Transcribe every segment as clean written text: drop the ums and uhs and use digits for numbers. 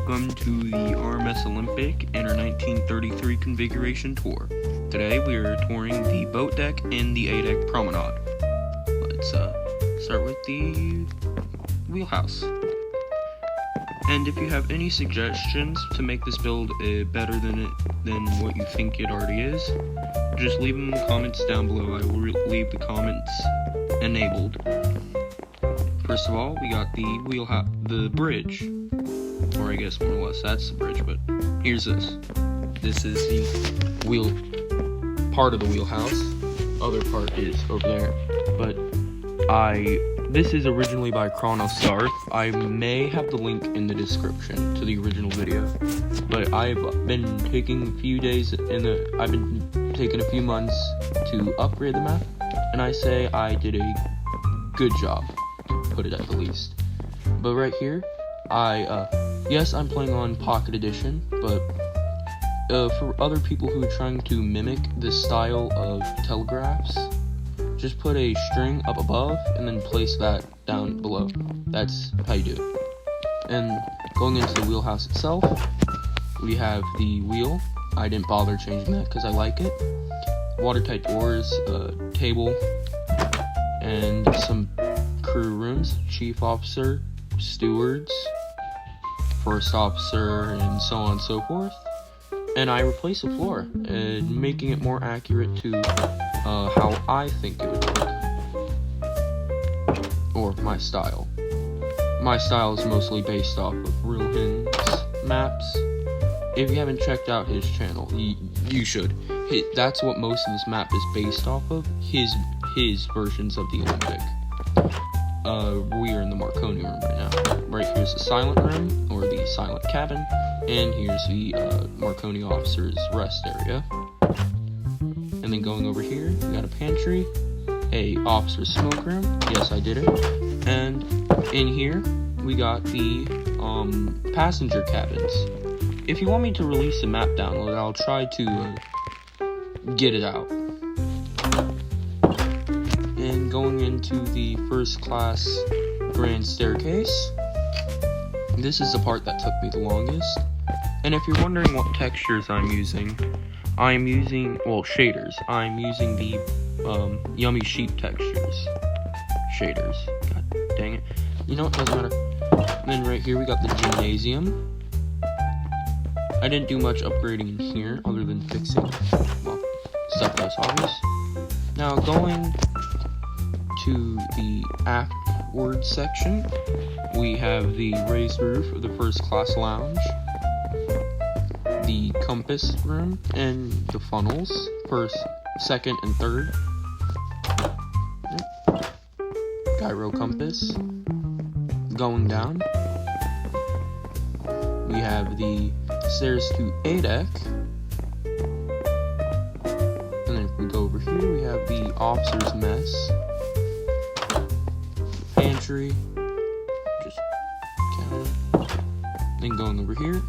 welcome to the RMS Olympic and our 1933 configuration tour. Today we are touring the boat deck and the A-deck promenade. Let's start with the wheelhouse. And if you have any suggestions to make this build better than what you think it already is, just leave them in the comments down below. I will leave the comments enabled. First of all, we got the bridge, or I guess more or less that's the bridge, but here's this. This is the part of the wheelhouse. Other part is over there, but this is originally by Cronos Darth. I may have the link in the description to the original video, but I've been taking a few days I've been taking a few months to upgrade the map, and I say I did a good job, put it at the least. But right here, yes, I'm playing on Pocket Edition, but for other people who are trying to mimic this style of telegraphs, just put a string up above and then place that down below. That's how you do it. And going into the wheelhouse itself, we have the wheel. I didn't bother changing that because I like it. Watertight doors, table, and some crew rooms, chief officer, stewards, first officer, and so on and so forth. And I replaced the floor, making it more accurate to how I think it would look, or my style. My style is mostly based off of Rilhon's maps. If you haven't checked out his channel, you should. That's what most of this map is based off of, his versions of the Olympic. We are in the Marconi room right now. Right here's the silent room, or the silent cabin, and here's the Marconi officer's rest area. And then going over here, we got a pantry, a officer's smoke room. Yes, I did it. And in here, we got the passenger cabins. If you want me to release a map download, I'll try to get it out. And going into the first class grand staircase, this is the part that took me the longest. And if you're wondering what textures I'm using, shaders. I'm using the Yummy Sheep textures. Shaders. God dang it. You know what, doesn't matter. And then right here we got the gymnasium. I didn't do much upgrading in here other than fixing, well, stuff that's obvious. Now going to the aftward section, we have the raised roof of the first class lounge, the compass room, and the funnels, first, second, and third. Gyro compass. Going down, we have the stairs to A-deck. And then if we go over here, we have the officer's mess, pantry, just counter. Then going over here,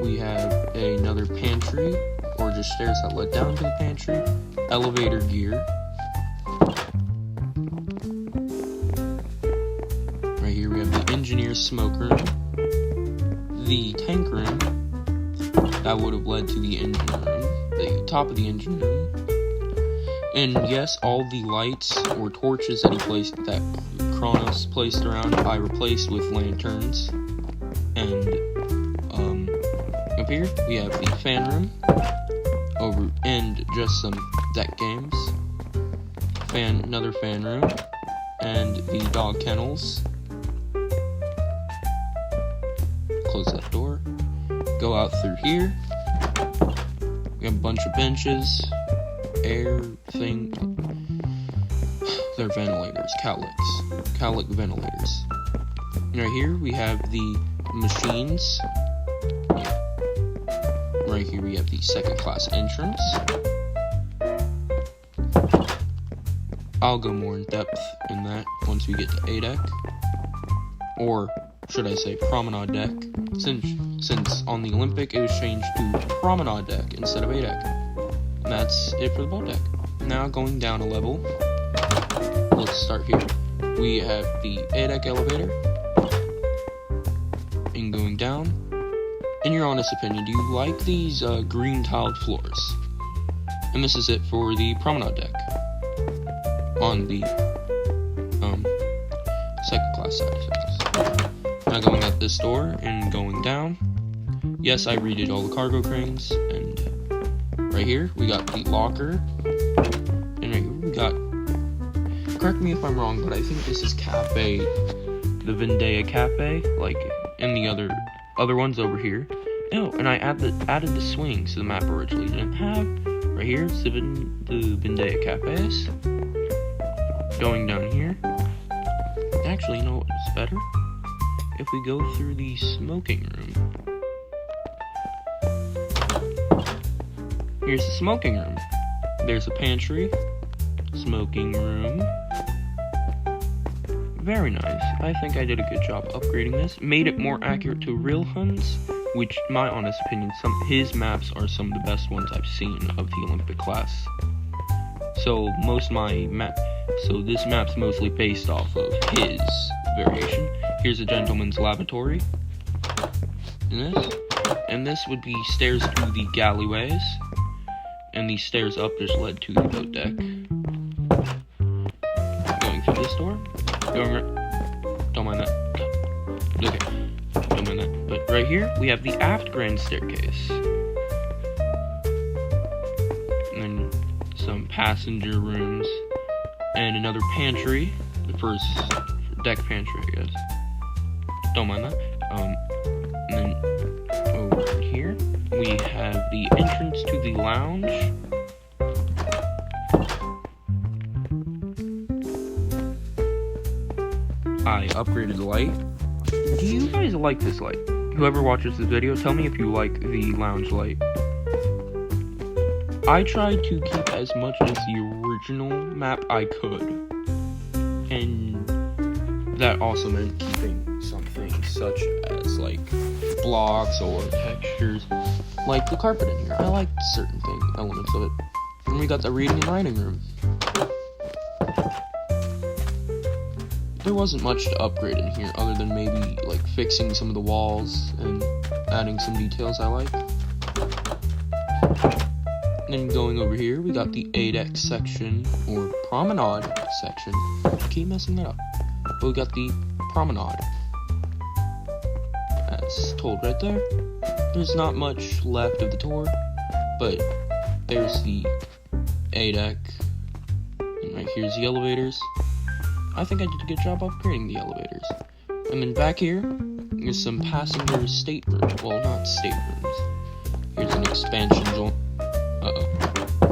we have another pantry, or just stairs that led down to the pantry, elevator gear. Right here we have the engineer's smoke room, the tank room, that would have led to the engine room, the top of the engine room. And yes, all the lights or torches that Cronos placed around, I replaced with lanterns. And up here we have the fan room, and just some deck games. Another fan room, and the dog kennels. Close that door. Go out through here. We have a bunch of benches, air thing. They're ventilators, cowlick ventilators. And right here we have the machines. Right here we have the second class entrance. I'll go more in depth in that once we get to A-deck, or should I say promenade deck, since on the Olympic it was changed to promenade deck instead of A-deck. And that's it for the boat deck. Now going down a level, let's start here. we have the A-deck elevator. And going down. In your honest opinion, do you like these green tiled floors? And this is it for the promenade deck on the second class side of things. Now going out this door and going down. Yes, I redid all the cargo cranes, and right here we got the locker, and right here we got, correct me if I'm wrong, but I think this is Cafe, the Vendea Cafe, like in the other ones over here. Oh, and I added the swings to the map originally didn't have. Right here, the Vendea Cafes. Going down here. Actually, you know what's better? If we go through the smoking room. Here's the smoking room. There's a pantry. Smoking room. Very nice. I think I did a good job upgrading this. Made it more accurate to Rilhon's, which, my honest opinion, his maps are some of the best ones I've seen of the Olympic class. So this map's mostly based off of his variation. Here's a gentleman's lavatory. And this would be stairs to the galleyways. And these stairs up just led to the boat deck. Going through this door. Going right. Don't mind that. Okay. Don't mind that. But right here, we have the aft grand staircase. And then some passenger rooms. And another pantry. The first deck pantry, I guess. Don't mind that. And then over here, we have the entrance to the lounge. I upgraded the light. Do you guys like this light? Whoever watches this video, tell me if you like the lounge light. I tried to keep as much as the original map I could. And that also meant keeping some things such as like blocks or textures, like the carpet in here. I liked certain elements of it. And we got the reading and writing room. There wasn't much to upgrade in here other than maybe like fixing some of the walls and adding some details I like. And then going over here, we got the A-deck section, or promenade section. I keep messing that up. But we got the promenade. As told right there. There's not much left of the tour, but there's the A-deck. And right here's the elevators. I think I did a good job upgrading the elevators. And then back here is some passenger staterooms. Well, not staterooms. Here's an expansion joint.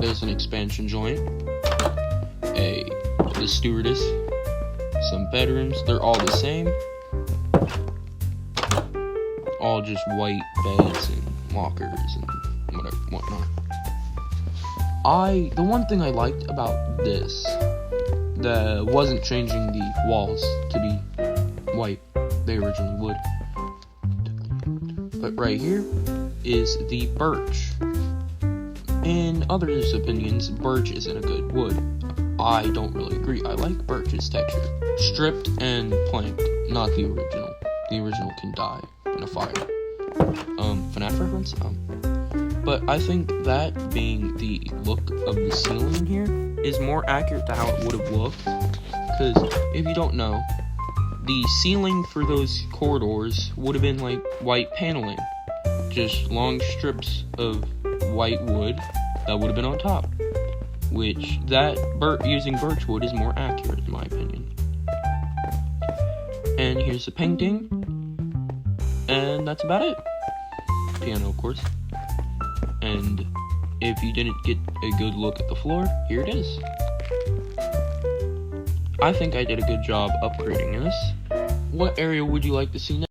There's an expansion joint. The stewardess. Some bedrooms. They're all the same. All just white beds and lockers and whatnot. The one thing I liked about this that wasn't changing the walls to be white. They originally would. But right here is the birch. In others' opinions, birch isn't a good wood. I don't really agree. I like birch's texture. Stripped and planked, not the original. The original can die in a fire. FNAF reference? But I think that being the look of the ceiling in here is more accurate to how it would have looked. Because if you don't know, the ceiling for those corridors would have been like white paneling. Just long strips of white wood that would have been on top. Which, using birch wood is more accurate in my opinion. And here's the painting. And that's about it. Piano, of course. And if you didn't get a good look at the floor, here it is. I think I did a good job upgrading this. What area would you like to see next?